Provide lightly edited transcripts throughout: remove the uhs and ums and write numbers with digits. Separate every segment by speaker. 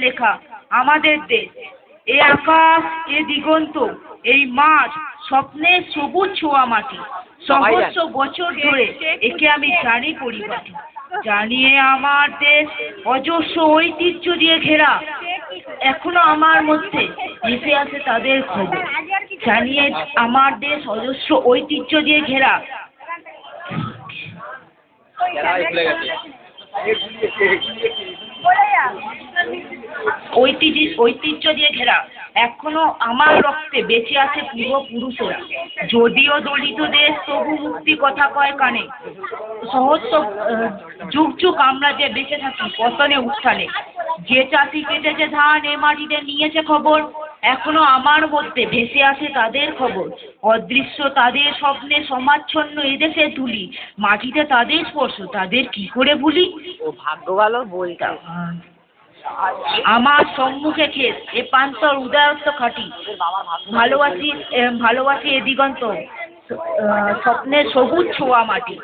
Speaker 1: দেখা আমাদের দেশ। এ আকাশ, এ দিগন্ত, এই মাঠ, স্বপ্নের সবুজ ছোঁয়া মাটি। সহস্র বছর ধরে একে আমি জানি পরিপাটি। জানিয়ে আমার দেশ অজস্র ঐতিহ্য দিয়ে ঘেরা, এখনো আমার মধ্যে ভেসে আছে তাদের খবর। জানিয়ে আমার দেশ অজস্র ঐতিহ্য দিয়ে ঘেরা, ঐতিহ্য দিয়ে ঘেরা, এখনো আমার রক্তে বেঁচে আছে পূর্বপুরুষেরা। যদিও দলিত দেশ, তবু মুক্তি কথা কয় কানে। সহস্র যুগ যুগ আমরা যে বেঁচে থাকি পতনে উত্থানে। যে চাষি কেটেছে ধান, এ মাটিতে নিয়েছে খবর, এখনো আমার মধ্যে ভেসে আছে তাদের খবর। অদৃশ্য তাদের স্বপ্নে সমাচ্ছন্ন এদেশের ধুলি, মাটিতে তাদের স্পর্শ, তাদের কি করে ভুলি।
Speaker 2: ও ভাগ্য ভালো বলতাম।
Speaker 1: আমার সম্মুখে ক্ষেত, এ প্রান্তর উদয়ত্ত খাঁটি। ভালোবাসি এ দিগন্ত, স্বপ্নের সবুজ ছোঁয়া মাটি।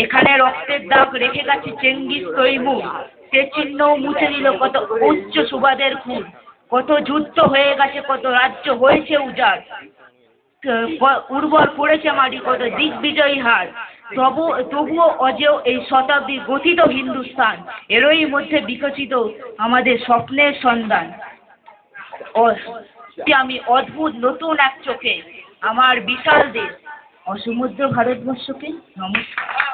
Speaker 1: এখানে রক্তের দাগ রেখে গেছে চেঙ্গিস তৈমুর, সে চিহ্নও মুছে দিল কত উচ্চ সুবাদের খুন। কত যুদ্ধ হয়ে গেছে, কত রাজ্য হয়েছে উজাড়, উর্বর করেছে মাটি কত দিগ্বিজয়ী হার। তবুও অজেয় এই শতাব্দী গঠিত হিন্দুস্তান, এরই মধ্যে বিকশিত আমাদের স্বপ্নের সন্ধান। আমি অদ্ভুত নতুন এক চোখে আমার বিশাল দেশ অসমুদ্র ভারতবর্ষকে নমস্কার।